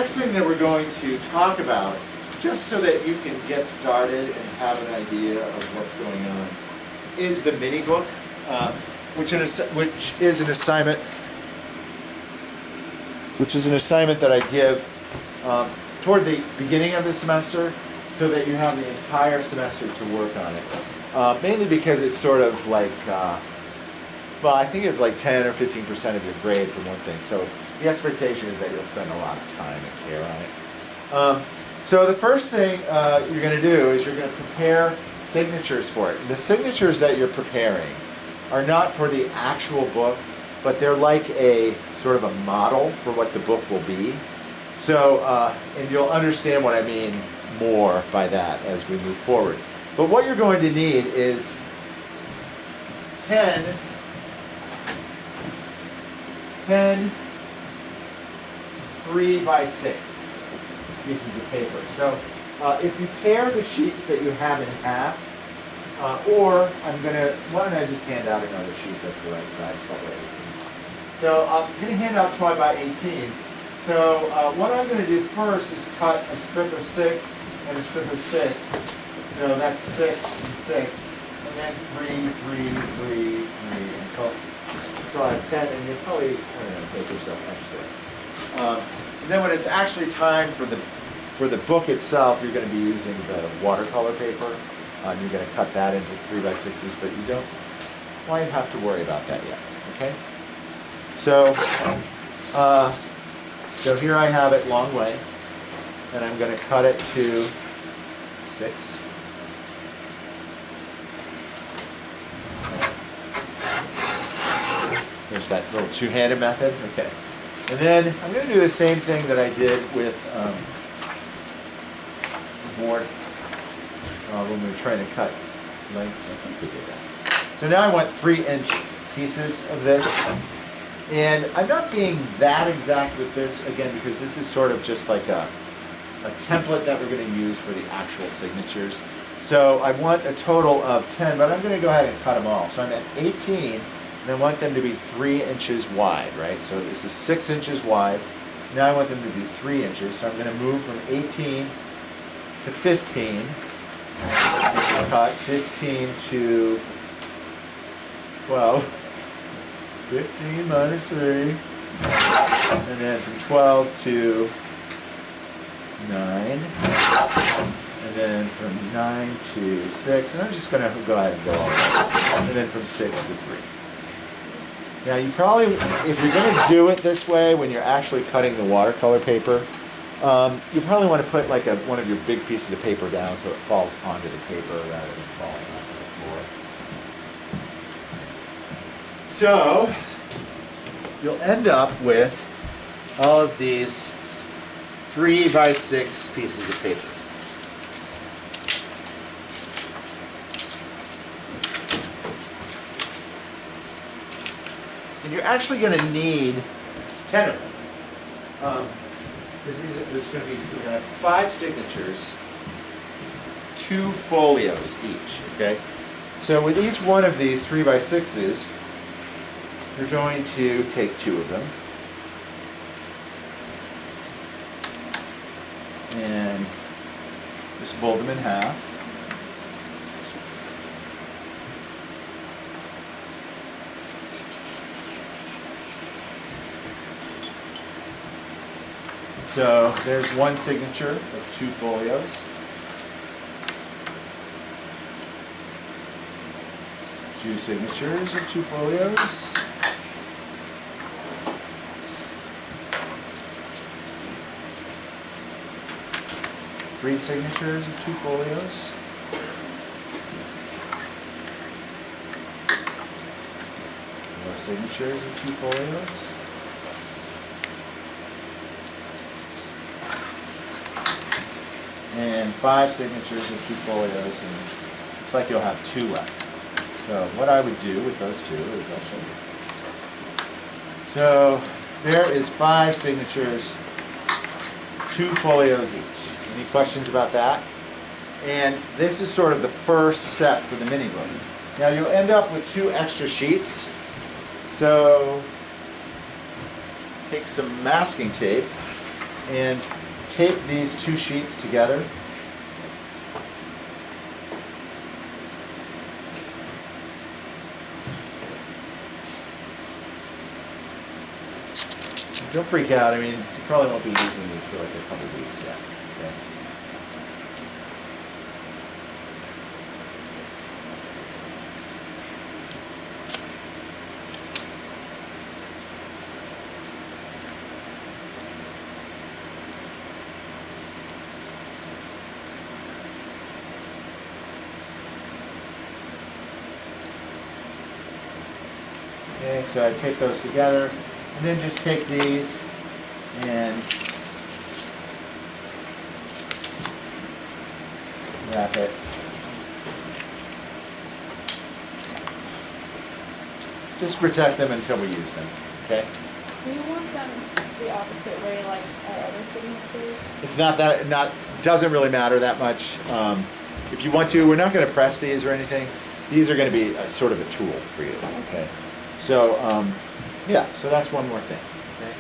next thing that we're going to talk about, just so that you can get started and have an idea of what's going on, is the mini book, which is an assignment that I give toward the beginning of the semester, so that you have the entire semester to work on it. Mainly because it's sort of like, well, I think it's like 10 or 15% of your grade for one thing. So the expectation is that you'll spend a lot of time and care on it. So the first thing you're going to do is you're going to prepare signatures for it. The signatures that you're preparing are not for the actual book, but they're like a sort of a model for what the book will be. So, and you'll understand what I mean more by that as we move forward. But what you're going to need is 10 3x6 pieces of paper. So if you tear the sheets that you have in half, or why don't I just hand out another sheet that's the right size, 12 by 18. So I'm going to hand out 12 by 18s. So what I'm going to do first is cut a strip of 6 and a strip of 6. So that's 6 and 6. And then 3, 3, 3, 3. Until I have 10, and you'll probably, I don't know, take yourself extra. And then when it's actually time for the book itself, you're going to be using the watercolor paper. You're going to cut that into 3x6s, but you don't quite have to worry about that yet. Okay? So, so here I have it long way, and I'm going to cut it to 6. There's that little two-handed method. Okay. And then I'm going to do the same thing that I did with the board when we were trying to cut lengths. I think we did that. So now I want 3-inch pieces of this. And I'm not being that exact with this, again, because this is sort of just like a template that we're going to use for the actual signatures. So I want a total of 10, but I'm going to go ahead and cut them all. So I'm at 18, and I want them to be 3 inches wide, right? So this is 6 inches wide. Now I want them to be 3 inches. So I'm going to move from 18 to 15. Cut 15 to 12. 15 minus 3. And then from 12 to 9. And then from 9 to 6. And I'm just going to go ahead and go all the way. And then from 6 to 3. Now you probably, if you're going to do it this way when you're actually cutting the watercolor paper, you probably want to put like one of your big pieces of paper down so it falls onto the paper rather than falling onto the floor. So you'll end up with all of these 3x6 pieces of paper. And you're actually going to need 10 of them. There's going to be, we're going to have 5 signatures, 2 folios each, okay? So with each one of these 3x6s, you're going to take 2 of them and just fold them in half. So there's one signature of 2 folios. 2 signatures of 2 folios. Three signatures of 2 folios. More signatures of 2 folios. And 5 signatures of 2 folios, and it's like you'll have 2 left. So what I would do with those 2 is I'll show you. So there is 5 signatures, 2 folios each. Any questions about that? And this is sort of the first step for the mini book. Now you'll end up with 2 extra sheets. So take some masking tape and tape these two sheets together. Don't freak out. I mean, you probably won't be using these for like a couple weeks yet. Okay? Okay, so I tape those together, and then just take these and wrap it. Just protect them until we use them, okay? Do you want them the opposite way like our other signatures? It's doesn't really matter that much. If you want to, we're not going to press these or anything. These are going to be sort of a tool for you, okay? So, yeah, so that's one more thing.